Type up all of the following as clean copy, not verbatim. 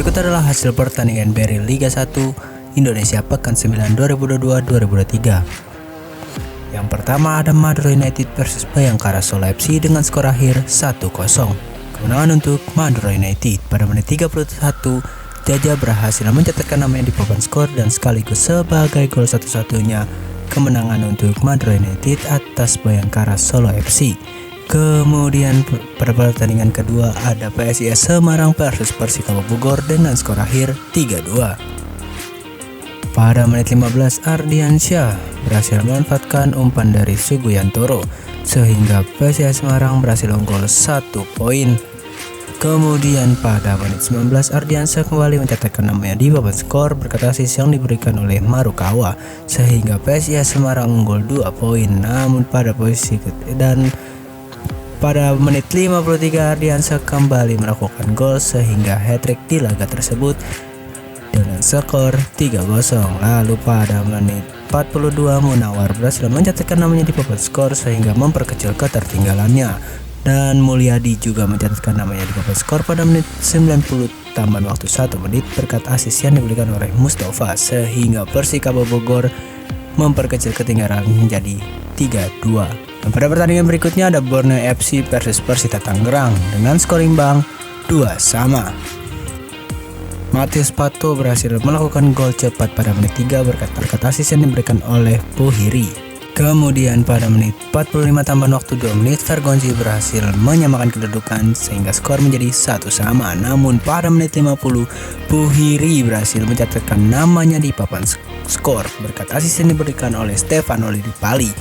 berikut adalah hasil pertandingan Beri Liga 1 Indonesia Pekan 9 2022-2023. Yang pertama ada Madura United versus Bayangkara Solo FC dengan skor akhir 1-0. Kemenangan untuk Madura United pada menit 31, Jaja berhasil mencatatkan namanya di papan skor dan sekaligus sebagai gol satu-satunya kemenangan untuk Madura United atas Bayangkara Solo FC. Kemudian pada pertandingan kedua ada PSIS Semarang versus Persikabo Bogor dengan skor akhir 3-2. Pada menit 15 Ardiansyah berhasil memanfaatkan umpan dari Sugiyantoro sehingga PSIS Semarang berhasil unggul 1 poin. Kemudian pada menit 19 Ardiansyah kembali mencatatkan namanya di papan skor berkat asis yang diberikan oleh Marukawa sehingga PSIS Semarang unggul 2 poin. Namun pada menit 53 Ardiansyah kembali melakukan gol sehingga hat-trick di laga tersebut dengan skor 3-0. Lalu pada menit 42 Munawar berhasil mencatatkan namanya di papan skor sehingga memperkecil ketertinggalannya. Dan Mulyadi juga mencatatkan namanya di papan skor pada menit 90 tambahan waktu 1 menit berkat asis yang diberikan oleh Mustafa sehingga Persikabo Bogor memperkecil ketinggalan menjadi 3-2. Dan pada pertandingan berikutnya ada Borneo FC versus Persita Tangerang dengan skor imbang 2-2. Matius Pato berhasil melakukan gol cepat pada menit 3 berkat asis yang diberikan oleh Buhiri. Kemudian pada menit 45 tambahan waktu 2 menit Vergonzi berhasil menyamakan kedudukan sehingga skor menjadi 1-1. Namun pada menit 50 Buhiri berhasil mencatatkan namanya di papan skor berkat asis yang diberikan oleh Stefano Lillipali.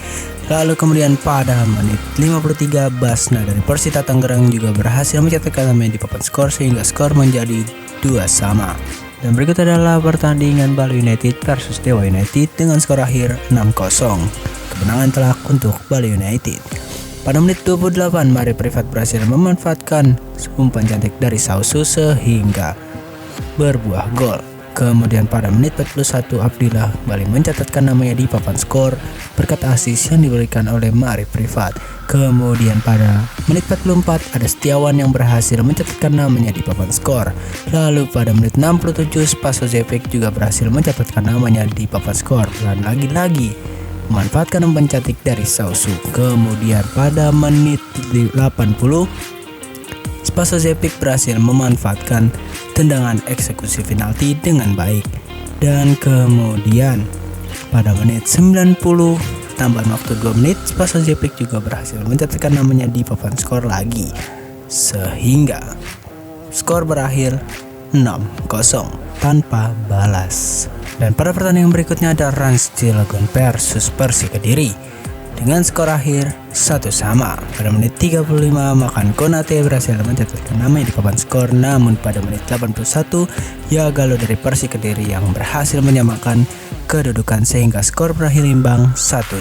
Lalu kemudian pada menit 53 Basna dari Persita Tangerang juga berhasil mencatatkan namanya di papan skor sehingga skor menjadi 2-2. Dan berikut adalah pertandingan Bali United versus Dewa United dengan skor akhir 6-0. Kemenangan telak untuk Bali United. Pada menit 28 Mari Privat berhasil memanfaatkan umpan cantik dari Sausu sehingga berbuah gol. Kemudian pada menit 41 Abdillah kembali mencatatkan namanya di papan skor berkat asis yang diberikan oleh Mari Privat. Kemudian pada menit 44 ada Setiawan yang berhasil mencatatkan namanya di papan skor. Lalu pada menit 67 Spaso Zepek juga berhasil mencatatkan namanya di papan skor dan lagi-lagi memanfaatkan umpan cantik dari Sausu. Kemudian pada menit 80 Spaso Zepek berhasil memanfaatkan tendangan eksekusi penalti dengan baik. Dan kemudian pada menit 90 tambahan waktu 2 menit Spaso Zepek juga berhasil mencatatkan namanya di papan skor lagi sehingga skor berakhir 6-0 tanpa balas. Dan pada pertandingan berikutnya ada Rans Cilegon versus Persik Kediri dengan skor akhir 1-1. Pada menit 35 Makan Konate berhasil mencatatkan namanya di papan skor, namun pada menit 81 Yagalo dari Persik Kediri yang berhasil menyamakan kedudukan sehingga skor berakhir imbang 1-1.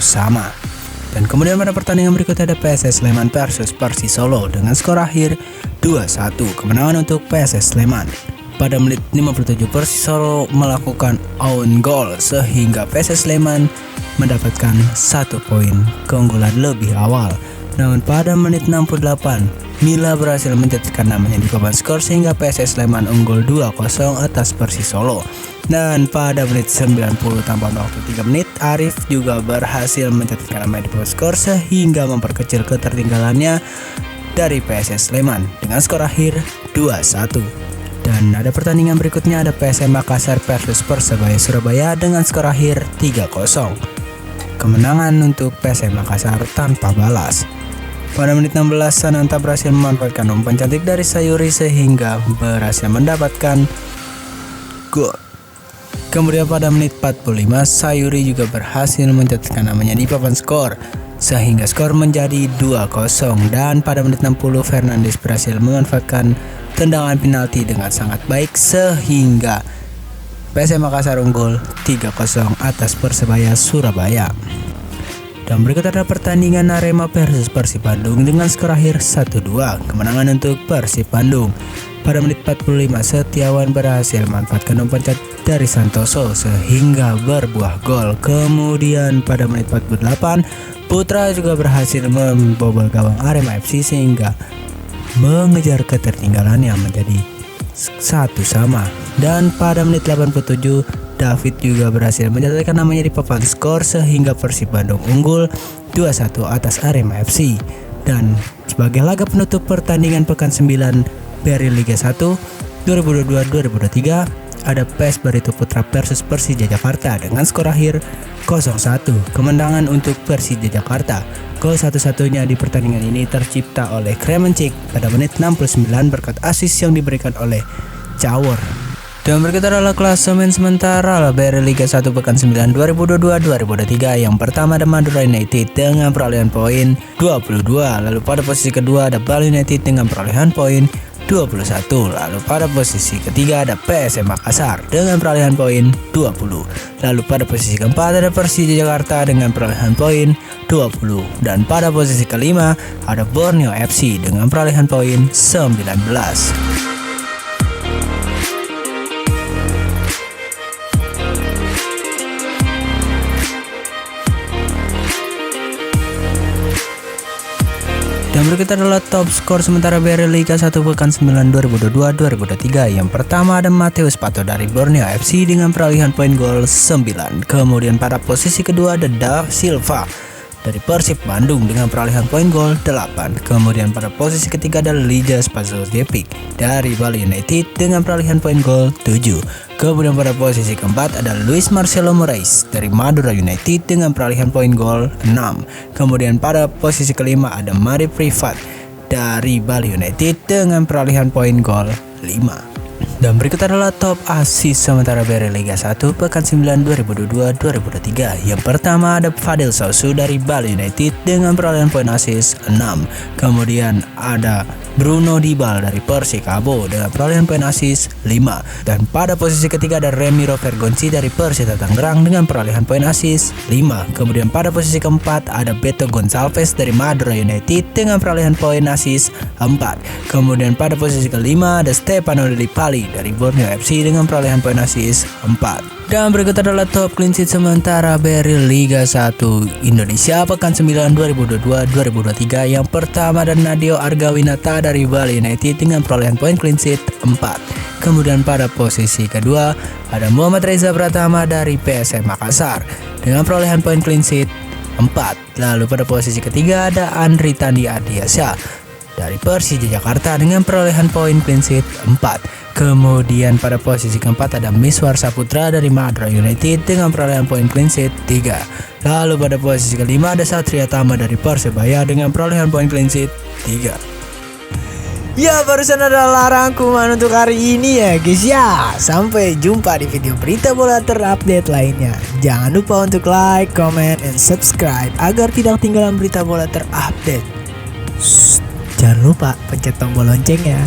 Dan kemudian pada pertandingan berikutnya ada PSS Sleman versus Persis Solo dengan skor akhir 2-1. Kemenangan untuk PSS Sleman. Pada menit 57 Persis Solo melakukan own goal sehingga PSS Sleman mendapatkan 1 poin keunggulan lebih awal. Namun pada menit 68 Mila berhasil mencatatkan namanya di papan skor sehingga PSS Sleman unggul 2-0 atas Persis Solo. Dan pada menit 90 tambahan waktu 3 menit Arif juga berhasil mencatatkan namanya di papan skor sehingga memperkecil ketertinggalannya dari PSS Sleman dengan skor akhir 2-1. Dan ada pertandingan berikutnya ada PSM Makassar versus Persebaya Surabaya dengan skor akhir 3-0. Kemenangan untuk PSM Makassar tanpa balas. Pada menit 16 Sananta berhasil memanfaatkan umpan cantik dari Sayuri sehingga berhasil mendapatkan gol. Kemudian pada menit 45 Sayuri juga berhasil mencatatkan namanya di papan skor sehingga skor menjadi 2-0. Dan pada menit 60 Fernandes berhasil memanfaatkan tendangan penalti dengan sangat baik sehingga PSM Makassar unggul 3-0 atas Persebaya Surabaya. Dan berikut adalah pertandingan Arema versus Persib Bandung dengan skor akhir 1-2. Kemenangan untuk Persib Bandung. Pada menit 45 Setiawan berhasil memanfaatkan umpan cantik dari Santoso sehingga berbuah gol. Kemudian pada menit 48 Putra juga berhasil membobol gawang Arema FC sehingga mengejar ketertinggalannya menjadi 1-1. Dan pada menit 87 David juga berhasil mencatatkan namanya di papan skor sehingga Persib Bandung unggul 2-1 atas Arema FC. Dan sebagai laga penutup pertandingan pekan 9 BRI Liga 1 2022-2023 ada PES Barito Putra versus Persija Jakarta dengan skor akhir 0-1. Kemenangan untuk Persija Jakarta. Gol satu-satunya di pertandingan ini tercipta oleh Kremencik pada menit 69 berkat assist yang diberikan oleh Cawor. Dan berikut adalah klasemen sementara BRI Liga 1 pekan 9 2022-2023. Yang pertama ada Madura United dengan perolehan poin 22. Lalu pada posisi kedua ada Bali United dengan perolehan poin 21. Lalu pada posisi ketiga ada PSM Makassar dengan perolehan poin 20. Lalu pada posisi keempat ada Persija Jakarta dengan perolehan poin 20. Dan pada posisi kelima ada Borneo FC dengan perolehan poin 19. Dan berikut adalah top skor sementara BRI Liga 1 pekan 9 2022-2023. Yang pertama ada Mateus Pato dari Borneo FC dengan perolehan poin gol 9. Kemudian pada posisi kedua ada Da Silva dari Persib Bandung dengan perolehan poin gol 8. Kemudian pada posisi ketiga ada Lija Spasojevic dari Bali United dengan perolehan poin gol 7. Kemudian pada posisi keempat ada Luis Marcelo Moraes dari Madura United dengan perolehan poin gol 6. Kemudian pada posisi kelima ada Mari Privat dari Bali United dengan perolehan poin gol 5. Dan berikut adalah top assist sementara BRI Liga 1 pekan 9 2022-2023. Yang pertama ada Fadil Sausu dari Bali United dengan perolehan poin assist 6. Kemudian ada Bruno Dibal dari Persikabo dengan perolehan poin assist 5. Dan pada posisi ketiga ada Remiro Vergonci dari Persita Tangerang dengan perolehan poin assist 5. Kemudian pada posisi keempat ada Beto Gonçalves dari Madura United dengan perolehan poin assist 4. Kemudian pada posisi kelima ada Stefano Lillipali dari Borneo FC dengan perolehan poin assist 4. Dan berikut adalah top clean sheet sementara BRI Liga 1 Indonesia pekan 9 2022-2023. Yang pertama ada Nadio Argawinata dari Bali United dengan perolehan poin clean sheet 4. Kemudian pada posisi kedua ada Muhammad Reza Pratama dari PSM Makassar dengan perolehan poin clean sheet 4. Lalu pada posisi ketiga ada Andri Tandi Adiasa dari Persija Jakarta dengan perolehan poin clean sheet 4. Kemudian pada posisi keempat ada Miswar Saputra dari Madura United dengan perolehan poin clean sheet 3. Lalu pada posisi kelima ada Satria Tama dari Persebaya dengan perolehan poin clean sheet 3. Ya, barusan adalah rangkuman untuk hari ini ya guys ya. Sampai jumpa di video berita bola terupdate lainnya. Jangan lupa untuk like, comment, and subscribe agar tidak ketinggalan berita bola terupdate. Jangan lupa pencet tombol loncengnya.